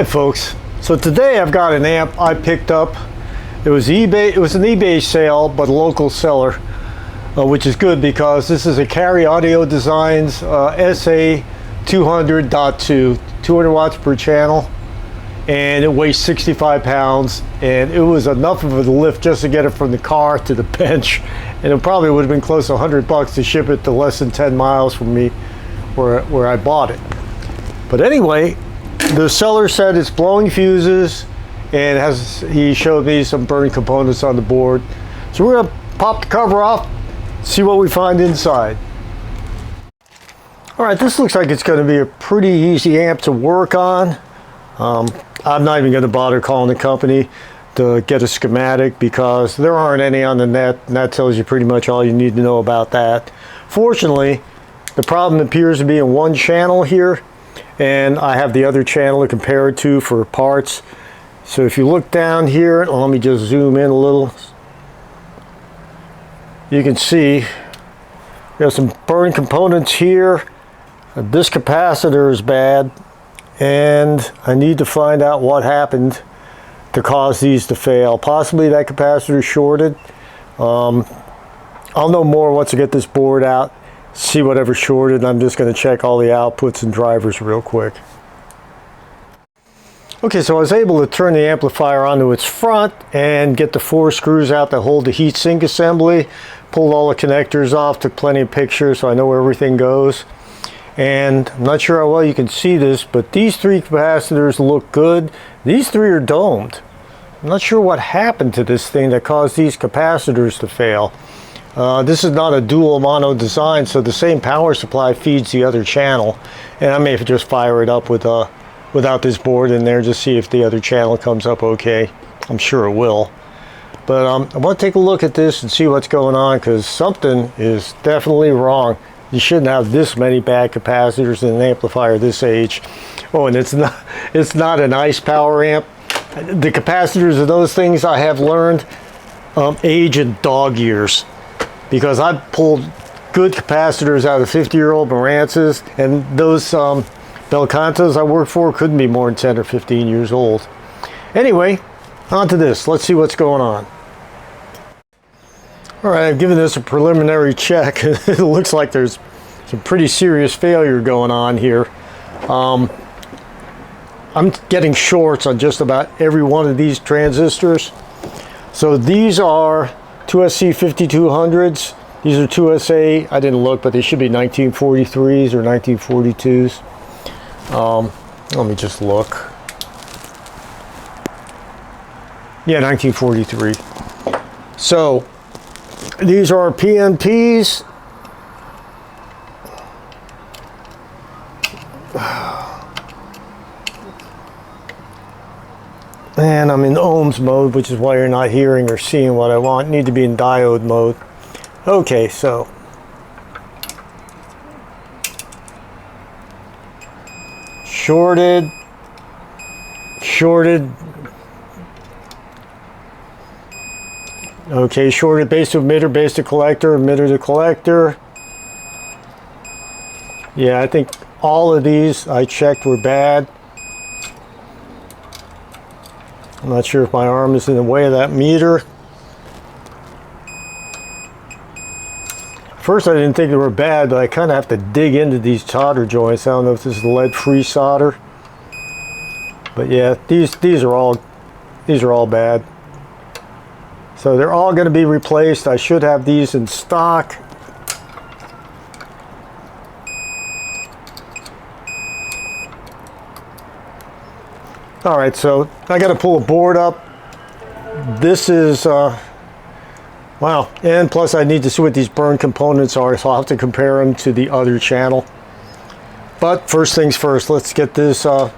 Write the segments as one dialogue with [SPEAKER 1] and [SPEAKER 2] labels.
[SPEAKER 1] Hi folks, so today I've got an amp I picked up. It was an eBay sale, but a local seller, which is good because this is a Cary Audio Designs SA 200.2, 200 watts per channel, and it weighs 65 pounds, and it was enough of a lift just to get it from the car to the bench, and it probably would have been close to $100 to ship it to less than 10 miles from me where I bought it. But anyway, the seller said it's blowing fuses, and he showed me some burned components on the board. So we're gonna pop the cover off, see what we find inside. All right, this looks like it's gonna be a pretty easy amp to work on. I'm not even gonna bother calling the company to get a schematic because there aren't any on the net, and that tells you pretty much all you need to know about that. Fortunately, the problem appears to be in one channel here, and I have the other channel to compare it to for parts. So if you look down here, let me just zoom in a little. You can see we have some burned components here. This capacitor is bad, and I need to find out what happened to cause these to fail. Possibly that capacitor shorted. I'll know more once I get this board out, see whatever shorted. I'm just going to check all the outputs and drivers real quick. Okay, so I was able to turn the amplifier onto its front and get the 4 screws out that hold the heatsink assembly. Pulled all the connectors off, took plenty of pictures so I know where everything goes. And I'm not sure how well you can see this, but these 3 capacitors look good. These 3 are domed. I'm not sure what happened to this thing that caused these capacitors to fail. This is not a dual mono design, so the same power supply feeds the other channel. And I may have to just fire it up without this board in there, just see if the other channel comes up okay. I'm sure it will. But I want to take a look at this and see what's going on, because something is definitely wrong. You shouldn't have this many bad capacitors in an amplifier this age. Oh, and it's not an ice power amp. The capacitors of those things, I have learned, age in dog years. Because I've pulled good capacitors out of 50-year-old Marantzas, and those Belcantos I worked for couldn't be more than 10 or 15 years old. Anyway, on to this. Let's see what's going on. All right, I've given this a preliminary check. It looks like there's some pretty serious failure going on here. I'm getting shorts on just about every one of these transistors. So these are 2SC 5200s. These are 2SA. I didn't look, but they should be 1943s or 1942s. Let me just look. Yeah, 1943. So these are PNPs. And I'm in ohms mode, which is why you're not hearing or seeing what I want. Need to be in diode mode. Okay, so shorted. Okay, shorted base to emitter, base to collector, emitter to collector. Yeah, I think all of these I checked were bad. I'm not sure if my arm is in the way of that meter. First I didn't think they were bad, but I kind of have to dig into these solder joints. I don't know if this is lead-free solder. But yeah, these are all bad. So they're all going to be replaced. I should have these in stock. All right, so I got to pull a board up. This is, wow. And plus I need to see what these burned components are, so I'll have to compare them to the other channel. But first things first, let's get this off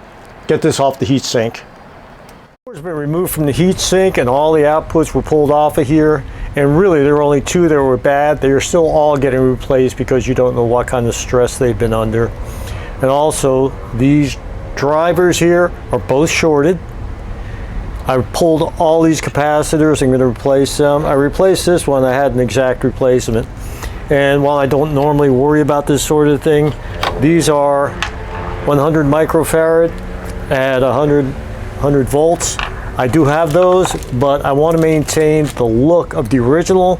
[SPEAKER 1] the heat sink. It's been removed from the heat sink, and all the outputs were pulled off of here. And really, there were only 2 that were bad. They are still all getting replaced because you don't know what kind of stress they've been under. And also, these drivers here are both shorted. I pulled all these capacitors. I'm going to replace them. I replaced this one. I had an exact replacement. And while I don't normally worry about this sort of thing, these are 100 microfarad at 100 volts. I do have those, but I want to maintain the look of the original.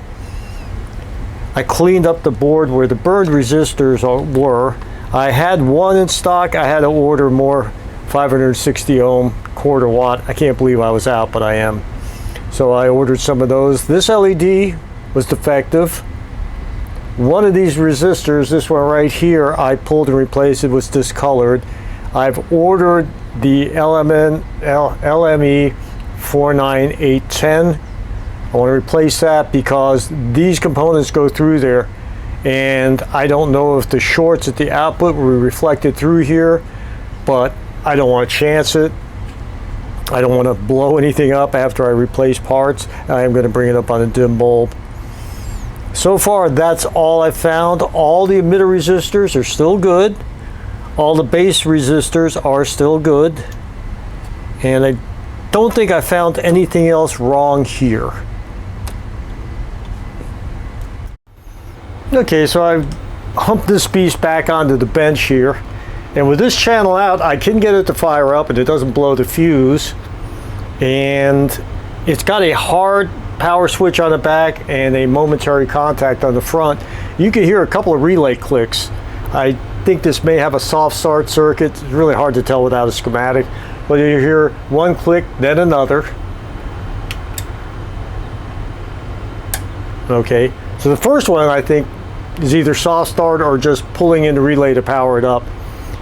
[SPEAKER 1] I cleaned up the board where the burned resistors were. I had one in stock. I had to order more 560 ohm quarter watt. I can't believe I was out, but I am. So I ordered some of those. This LED was defective. One of these resistors, this one right here, I pulled and replaced. It was discolored. I've ordered the LME 49810. I want to replace that because these components go through there, and I don't know if the shorts at the output were reflected through here, but I don't want to chance it. I don't want to blow anything up after I replace parts. I am going to bring it up on a dim bulb. So far, that's all I found. All the emitter resistors are still good. All the base resistors are still good. And I don't think I found anything else wrong here. Okay, so I've humped this piece back onto the bench here. And with this channel out, I can get it to fire up and it doesn't blow the fuse. And it's got a hard power switch on the back and a momentary contact on the front. You can hear a couple of relay clicks. I think this may have a soft start circuit. It's really hard to tell without a schematic. But you hear one click, then another. Okay, so the first one I think is either soft start or just pulling in the relay to power it up.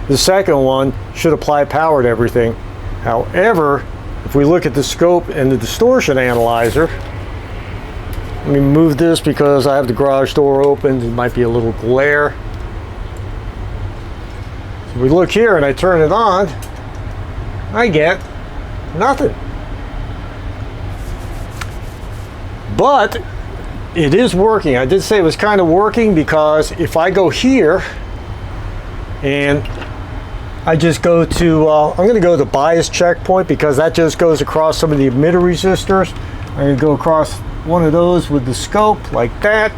[SPEAKER 1] The second one should apply power to everything. However, if we look at the scope and the distortion analyzer, let me move this because I have the garage door open. It might be a little glare. So we look here and I turn it on, I get nothing. But it is working. I did say it was kind of working because if I go here and I just go to, I'm going to go to the bias checkpoint because that just goes across some of the emitter resistors. I'm going to go across one of those with the scope like that,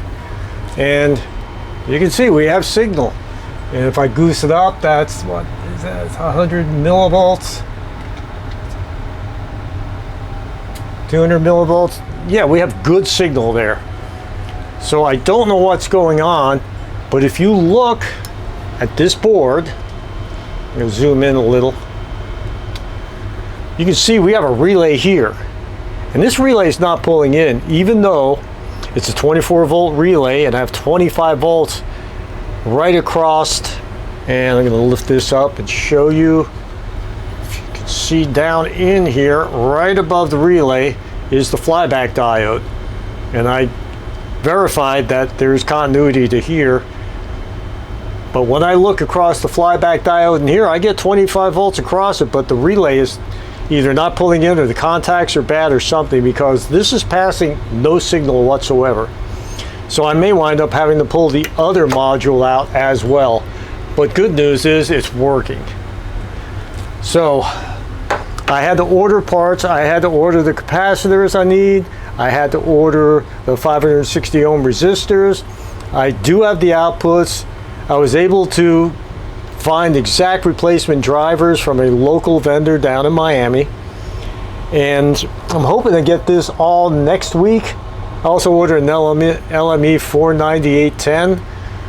[SPEAKER 1] and you can see we have signal. And if I goose it up, that's what is that? It's 100 millivolts, 200 millivolts. Yeah, we have good signal there. So I don't know what's going on, but if you look at this board, I'm going to zoom in a little. You can see we have a relay here. And this relay is not pulling in, even though it's a 24 volt relay and I have 25 volts right across. And I'm going to lift this up and show you. If you can see down in here, right above the relay, is the flyback diode. And I verified that there's continuity to here. But when I look across the flyback diode in here, I get 25 volts across it, but the relay is either not pulling in or the contacts are bad or something, because this is passing no signal whatsoever. So I may wind up having to pull the other module out as well. But good news is it's working. So I had to order parts. I had to order the capacitors I need. I had to order the 560 ohm resistors. I do have the outputs. I was able to find exact replacement drivers from a local vendor down in Miami. And I'm hoping to get this all next week. I also ordered an LME 49810.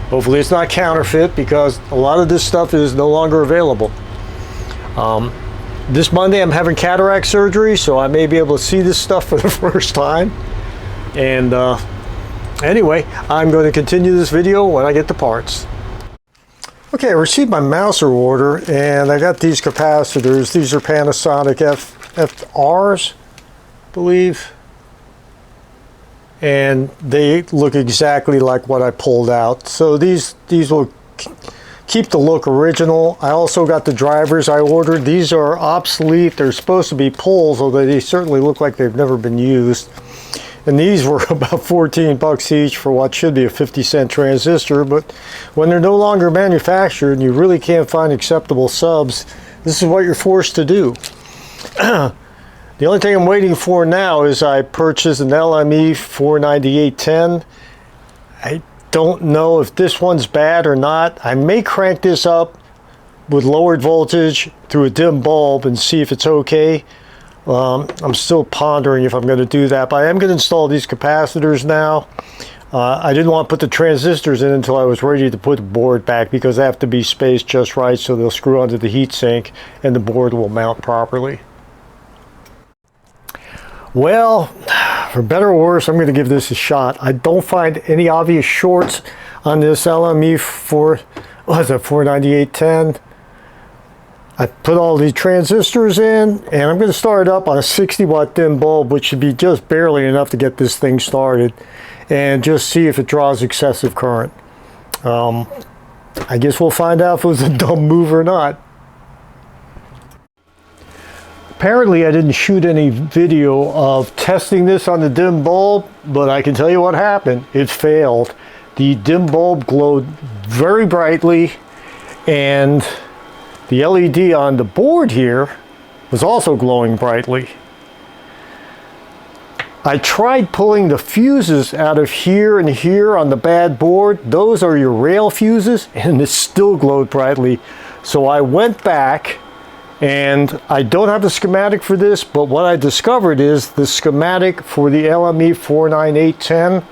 [SPEAKER 1] Hopefully it's not counterfeit because a lot of this stuff is no longer available. This Monday I'm having cataract surgery, so I may be able to see this stuff for the first time. And anyway, I'm going to continue this video when I get the parts. Okay, I received my Mouser order and I got these capacitors. These are Panasonic FRs, I believe. And they look exactly like what I pulled out. So these will keep the look original. I also got the drivers I ordered. These are obsolete. They're supposed to be poles, although they certainly look like they've never been used. And these were about 14 bucks each for what should be a 50-cent transistor. But when they're no longer manufactured and you really can't find acceptable subs, this is what you're forced to do. The only thing I'm waiting for now is I purchased an LME 49810. I don't know if this one's bad or not. I may crank this up with lowered voltage through a dim bulb and see if it's okay. I'm still pondering if I'm going to do that, but I am going to install these capacitors now. I didn't want to put the transistors in until I was ready to put the board back, because they have to be spaced just right so they'll screw onto the heatsink and the board will mount properly. Well, for better or worse, I'm going to give this a shot. I don't find any obvious shorts on this LME 49810. I put all these transistors in, and I'm going to start it up on a 60-watt dim bulb, which should be just barely enough to get this thing started, and just see if it draws excessive current. I guess we'll find out if it was a dumb move or not. Apparently I didn't shoot any video of testing this on the dim bulb, but I can tell you what happened. It failed. The dim bulb glowed very brightly, and the LED on the board here was also glowing brightly. I tried pulling the fuses out of here and here on the bad board. Those are your rail fuses, and it still glowed brightly. So I went back, and I don't have the schematic for this, but what I discovered is the schematic for the LME 49810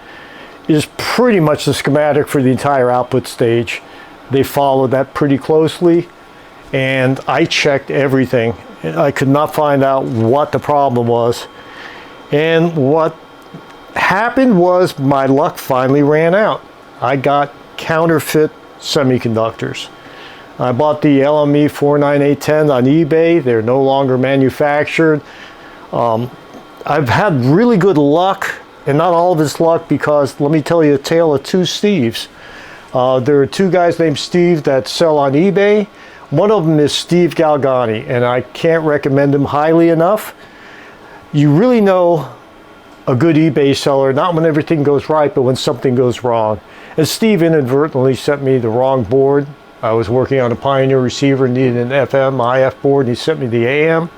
[SPEAKER 1] is pretty much the schematic for the entire output stage. They follow that pretty closely, and I checked everything. I could not find out what the problem was. And what happened was my luck finally ran out. I got counterfeit semiconductors. I bought the LME 49810 on eBay. They're no longer manufactured. I've had really good luck, and not all of it's luck, because let me tell you a tale of two Steves. There are two guys named Steve that sell on eBay. One of them is Steve Galgani, and I can't recommend him highly enough. You really know a good eBay seller, not when everything goes right, but when something goes wrong. And Steve inadvertently sent me the wrong board. I was working on a Pioneer receiver, needed an FM, IF board, and he sent me the AM.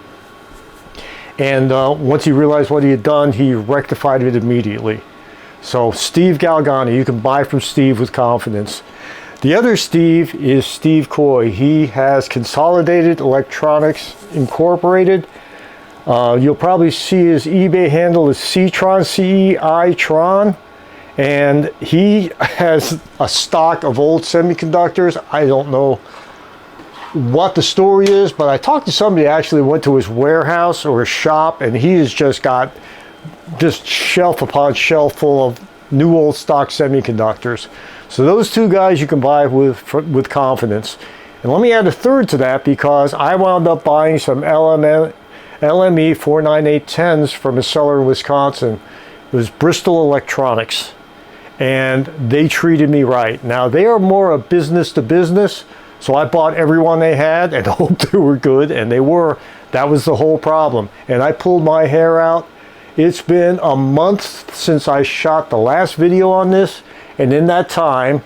[SPEAKER 1] And once he realized what he had done, he rectified it immediately. So Steve Galgani, you can buy from Steve with confidence. The other Steve is Steve Coy. He has Consolidated Electronics Incorporated. You'll probably see his eBay handle is Ctron, C-E-I-Tron, and he has a stock of old semiconductors. I don't know what the story is, but I talked to somebody who actually went to his warehouse or his shop, and he has just got just shelf upon shelf full of new old stock semiconductors. So those two guys you can buy with confidence. And let me add a third to that, because I wound up buying some LME 49810s from a seller in Wisconsin. It was Bristol Electronics, and they treated me right. Now they are more a business to business, so I bought every one they had and hoped they were good, and they were. That was the whole problem, and I pulled my hair out. It's been a month since I shot the last video on this, and in that time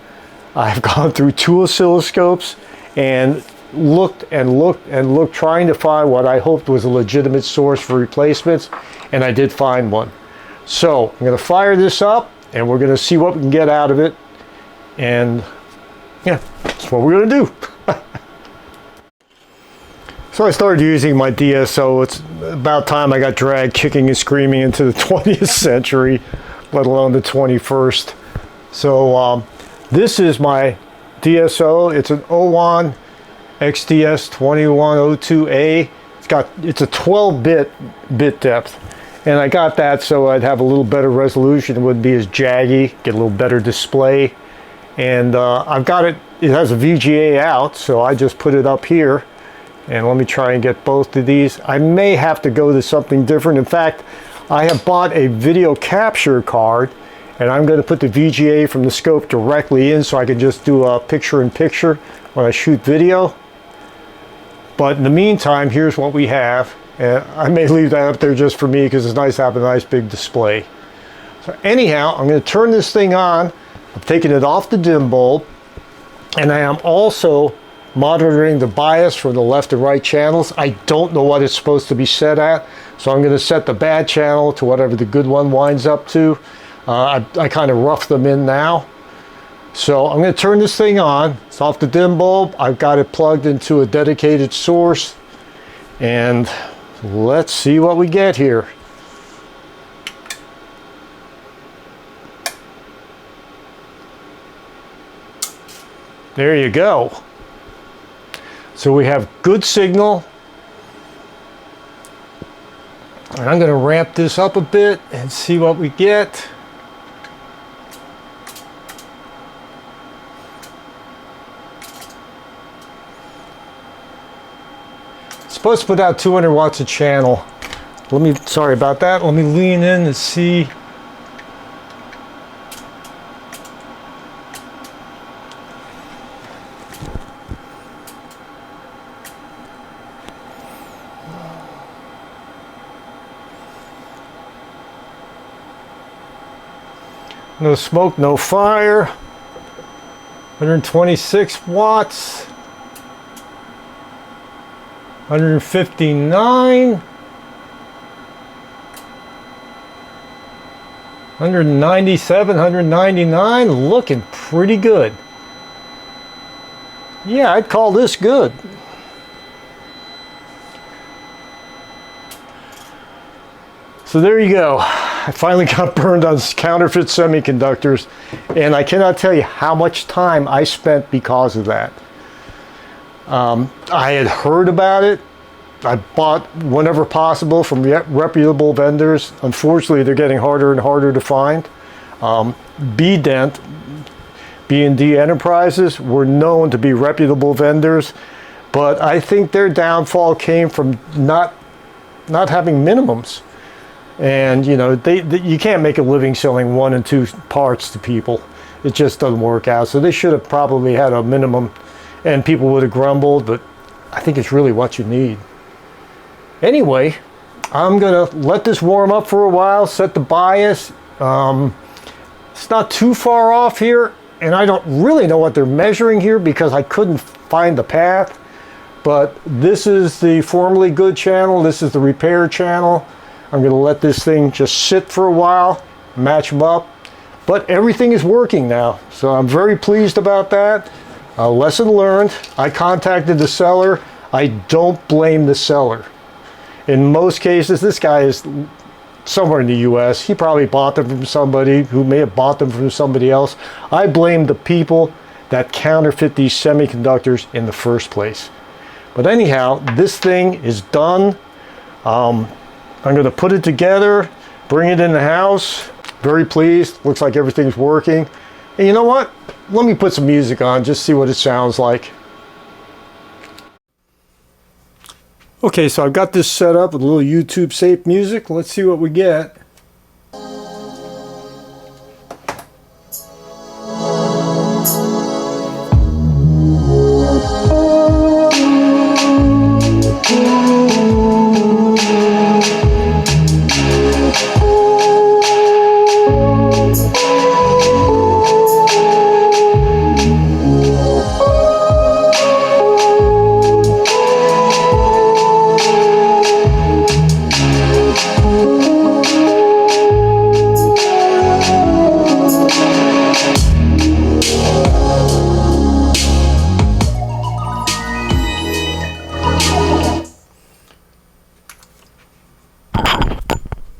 [SPEAKER 1] I've gone through two oscilloscopes and looked and looked and looked, trying to find what I hoped was a legitimate source for replacements, and I did find one. So I'm going to fire this up, and we're going to see what we can get out of it, and yeah, that's what we're going to do. So I started using my DSO. It's about time I got dragged kicking and screaming into the 20th century, let alone the 21st. So this is my DSO. It's an O1 XDS 2102A. It's a 12-bit bit depth, and I got that so I'd have a little better resolution. It wouldn't be as jaggy, get a little better display. And I've got it. It has a VGA out, so I just put it up here. And let me try and get both of these. I may have to go to something different. In fact, I have bought a video capture card, and I'm going to put the VGA from the scope directly in so I can just do a picture-in-picture when I shoot video. But in the meantime, here's what we have. And I may leave that up there just for me because it's nice to have a nice big display. So anyhow, I'm going to turn this thing on. I'm taking it off the dim bulb, and I am also monitoring the bias from the left and right channels. I don't know what it's supposed to be set at, so I'm going to set the bad channel to whatever the good one winds up to. I kind of rough them in now. So I'm going to turn this thing on. It's off the dim bulb. I've got it plugged into a dedicated source. And let's see what we get here. There you go. So we have good signal. And I'm going to ramp this up a bit and see what we get. It's supposed to put out 200 watts a channel. Sorry about that. Let me lean in and see. No smoke, no fire. 126 watts. 159. 197, 199. Looking pretty good. Yeah, I'd call this good. So there you go. I finally got burned on counterfeit semiconductors, and I cannot tell you how much time I spent because of that. I had heard about it. I bought whenever possible from reputable vendors. Unfortunately, they're getting harder and harder to find. B-Dent, B&D Enterprises, were known to be reputable vendors, but I think their downfall came from not having minimums. And you know, you can't make a living selling 1 and 2 parts to people. It just doesn't work out. So they should have probably had a minimum, and people would have grumbled, but I think it's really what you need. Anyway, I'm gonna let this warm up for a while, set the bias. It's not too far off here, and I don't really know what they're measuring here because I couldn't find the path. But this is the formerly good channel, this is the repair channel. I'm going to let this thing just sit for a while, match them up. But everything is working now, so I'm very pleased about that. Lesson learned. I contacted the seller. I don't blame the seller. In most cases, this guy is somewhere in the US. He probably bought them from somebody who may have bought them from somebody else. I blame the people that counterfeit these semiconductors in the first place. But anyhow, this thing is done. I'm going to put it together, bring it in the house. Very pleased. Looks like everything's working. And you know what? Let me put some music on, just see what it sounds like. Okay, so I've got this set up with a little YouTube safe music. Let's see what we get.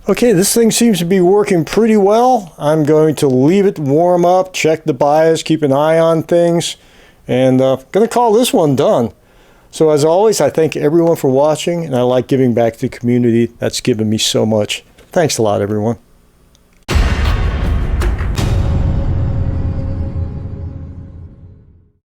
[SPEAKER 1] Okay, this thing seems to be working pretty well. I'm going to leave it warm up, check the bias, keep an eye on things, and going to call this one done. So as always, I thank everyone for watching, and I like giving back to the community that's given me so much. Thanks a lot, everyone.